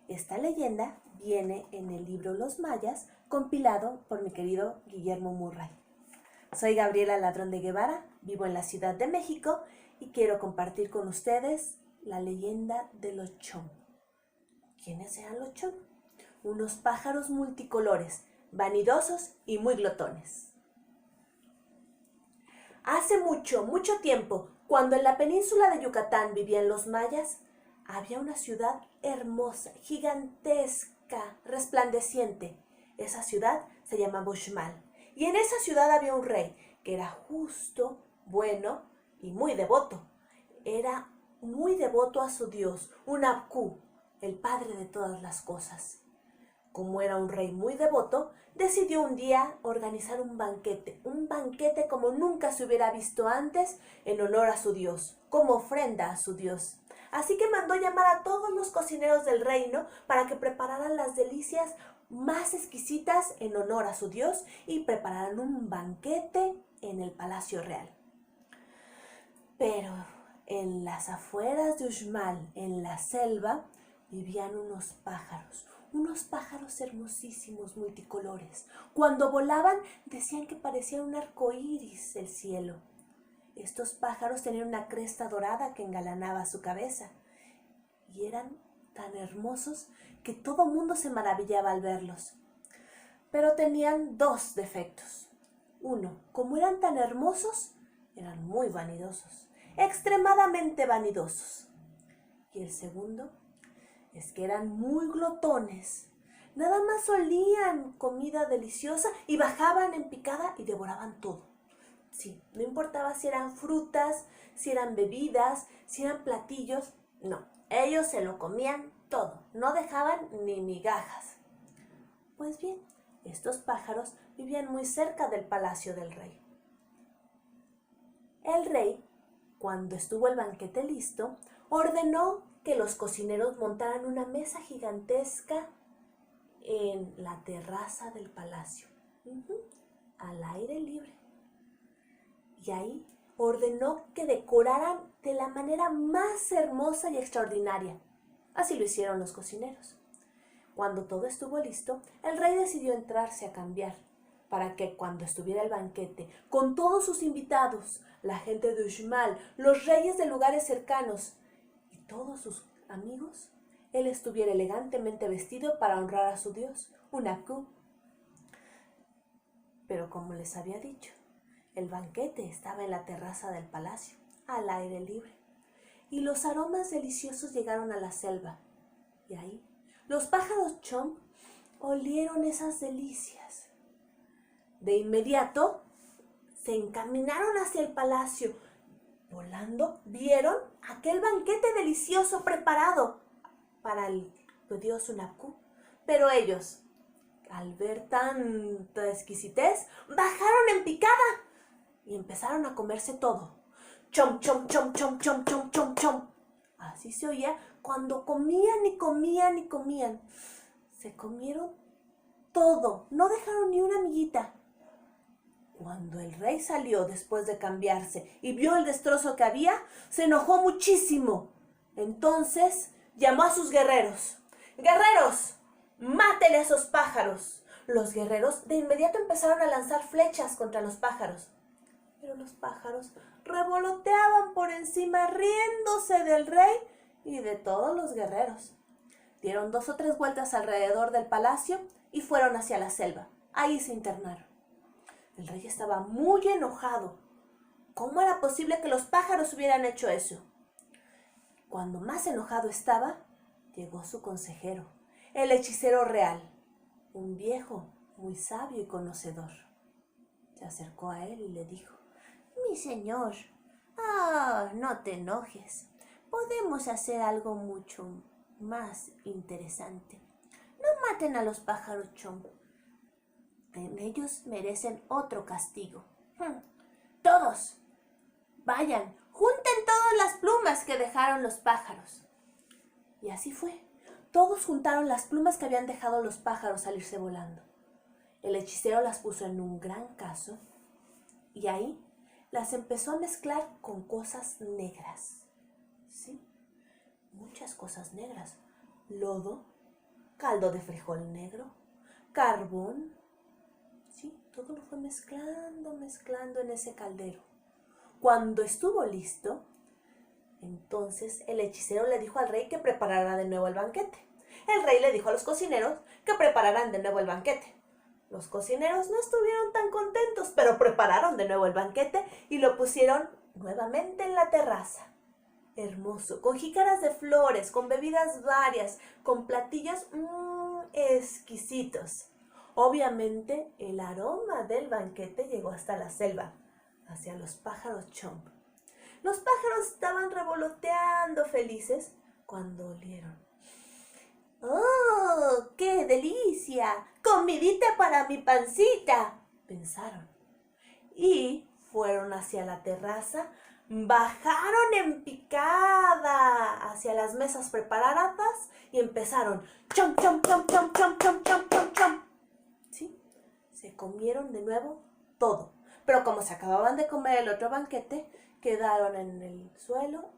Esta leyenda viene en el libro Los Mayas, compilado por mi querido Guillermo Murray. Soy Gabriela Ladrón de Guevara, vivo en la Ciudad de México y quiero compartir con ustedes la leyenda de los Chom. ¿Quiénes eran los Chom? Unos pájaros multicolores, vanidosos y muy glotones. Hace mucho, mucho tiempo, cuando en la península de Yucatán vivían los mayas, había una ciudad hermosa, gigantesca, resplandeciente. Esa ciudad se llamaba Uxmal. Y en esa ciudad había un rey que era justo, bueno y muy devoto. Era muy devoto a su dios, Hunabku, el padre de todas las cosas. Como era un rey muy devoto, decidió un día organizar un banquete como nunca se hubiera visto antes en honor a su dios, como ofrenda a su dios. Así que mandó llamar a todos los cocineros del reino para que prepararan las delicias más exquisitas en honor a su dios y prepararan un banquete en el palacio real. Pero en las afueras de Uxmal, en la selva, vivían unos pájaros hermosísimos, multicolores. Cuando volaban decían que parecía un arco iris el cielo. Estos pájaros tenían una cresta dorada que engalanaba su cabeza y eran tan hermosos que todo mundo se maravillaba al verlos. Pero tenían dos defectos. Uno, como eran tan hermosos, eran muy vanidosos, extremadamente vanidosos. Y el segundo es que eran muy glotones. Nada más olían comida deliciosa y bajaban en picada y devoraban todo. Sí, no importaba si eran frutas, si eran bebidas, si eran platillos. No, ellos se lo comían todo, no dejaban ni migajas. Pues bien, estos pájaros vivían muy cerca del palacio del rey. El rey, cuando estuvo el banquete listo, ordenó que los cocineros montaran una mesa gigantesca en la terraza del palacio, al aire libre. Y ahí ordenó que decoraran de la manera más hermosa y extraordinaria. Así lo hicieron los cocineros. Cuando todo estuvo listo, el rey decidió entrarse a cambiar, para que cuando estuviera el banquete, con todos sus invitados, la gente de Uxmal, los reyes de lugares cercanos y todos sus amigos, él estuviera elegantemente vestido para honrar a su dios, Hunabku. Pero como les había dicho, el banquete estaba en la terraza del palacio, al aire libre, y los aromas deliciosos llegaron a la selva. Y ahí, los pájaros Chom olieron esas delicias. De inmediato, se encaminaron hacia el palacio. Volando, vieron aquel banquete delicioso preparado para el dios Hunabku. Pero ellos, al ver tanta exquisitez, bajaron en picada y empezaron a comerse todo. Chom, chom, chom, chom, chom, chom, chom, chom. Así se oía cuando comían y comían y comían. Se comieron todo, no dejaron ni una miguita. Cuando el rey salió después de cambiarse y vio el destrozo que había, se enojó muchísimo. Entonces llamó a sus guerreros. ¡Guerreros! ¡Máten a esos pájaros! Los guerreros de inmediato empezaron a lanzar flechas contra los pájaros. Pero los pájaros revoloteaban por encima, riéndose del rey y de todos los guerreros. Dieron 2 o 3 vueltas alrededor del palacio y fueron hacia la selva. Ahí se internaron. El rey estaba muy enojado. ¿Cómo era posible que los pájaros hubieran hecho eso? Cuando más enojado estaba, llegó su consejero, el hechicero real, un viejo muy sabio y conocedor. Se acercó a él y le dijo: «Mi señor, no te enojes. Podemos hacer algo mucho más interesante. No maten a los pájaros Chom. Ellos merecen otro castigo. Todos, vayan, junten todas las plumas que dejaron los pájaros». Y así fue. Todos juntaron las plumas que habían dejado los pájaros al irse volando. El hechicero las puso en un gran caso y ahí las empezó a mezclar con cosas negras. Sí, muchas cosas negras. Lodo, caldo de frijol negro, carbón. Sí, todo lo fue mezclando en ese caldero. Cuando estuvo listo, entonces el hechicero le dijo al rey que preparara de nuevo el banquete. El rey le dijo a los cocineros que prepararan de nuevo el banquete. Los cocineros no estuvieron tan contentos, pero prepararon de nuevo el banquete y lo pusieron nuevamente en la terraza. Hermoso, con jícaras de flores, con bebidas varias, con platillos exquisitos. Obviamente, el aroma del banquete llegó hasta la selva, hacia los pájaros Chomp. Los pájaros estaban revoloteando felices cuando olieron. ¡Oh, qué delicia! ¡Comidita para mi pancita!, pensaron. Y fueron hacia la terraza, bajaron en picada hacia las mesas preparadas y empezaron chom, chom, chom, chom, chom, chom, chom, chom, chom. ¿Sí? Se comieron de nuevo todo. Pero como se acababan de comer el otro banquete, quedaron en el suelo.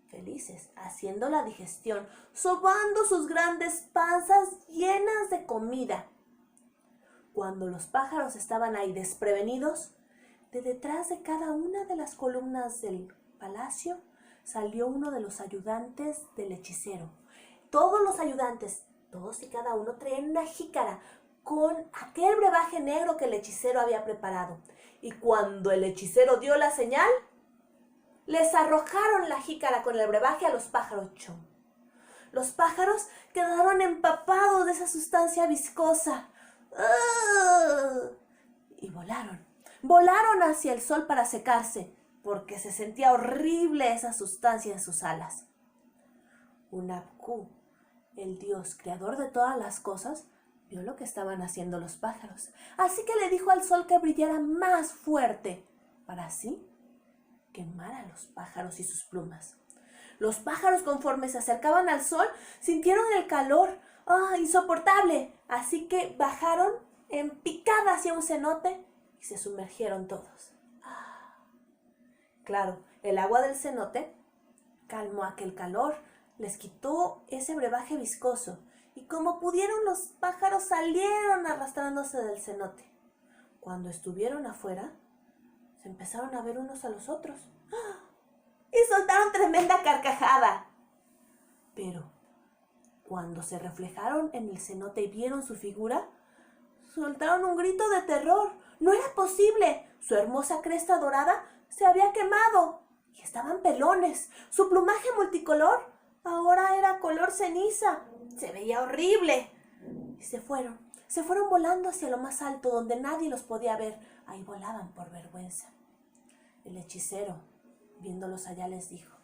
Felices, haciendo la digestión, sobando sus grandes panzas llenas de comida. Cuando los pájaros estaban ahí desprevenidos, de detrás de cada una de las columnas del palacio salió uno de los ayudantes del hechicero. Todos los ayudantes, todos y cada uno, traían una jícara con aquel brebaje negro que el hechicero había preparado. Y cuando el hechicero dio la señal, les arrojaron la jícara con el brebaje a los pájaros Chom. Los pájaros quedaron empapados de esa sustancia viscosa. Y volaron hacia el sol para secarse, porque se sentía horrible esa sustancia en sus alas. Hunabku, el dios creador de todas las cosas, vio lo que estaban haciendo los pájaros, así que le dijo al sol que brillara más fuerte, para así quemar a los pájaros y sus plumas. Los pájaros, conforme se acercaban al sol, sintieron el calor insoportable, así que bajaron en picada hacia un cenote y se sumergieron todos. Claro, el agua del cenote calmó aquel calor, les quitó ese brebaje viscoso y como pudieron los pájaros salieron arrastrándose del cenote. Cuando estuvieron afuera, se empezaron a ver unos a los otros y soltaron tremenda carcajada. Pero cuando se reflejaron en el cenote y vieron su figura, soltaron un grito de terror. ¡No era posible! Su hermosa cresta dorada se había quemado y estaban pelones. Su plumaje multicolor ahora era color ceniza. Se veía horrible. Y se fueron volando hacia lo más alto donde nadie los podía ver. Ahí volaban por vergüenza. El hechicero, viéndolos allá, les dijo: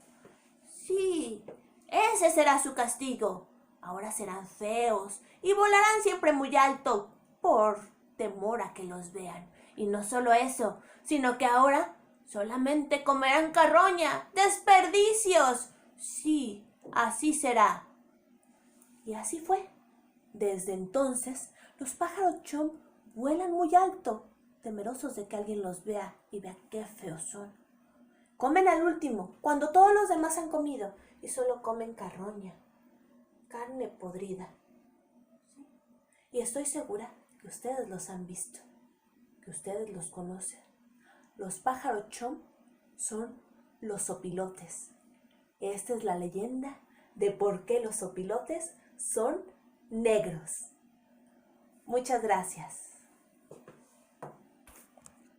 sí, ese será su castigo. Ahora serán feos y volarán siempre muy alto por temor a que los vean. Y no solo eso, sino que ahora solamente comerán carroña, desperdicios. Sí, así será. Y así fue. Desde entonces, los pájaros Chom vuelan muy alto, temerosos de que alguien los vea y vea qué feos son. Comen al último, cuando todos los demás han comido, y solo comen carroña, carne podrida. ¿Sí? Y estoy segura que ustedes los han visto, que ustedes los conocen. Los pájaros Chom son los opilotes. Esta es la leyenda de por qué los opilotes son negros. Muchas gracias.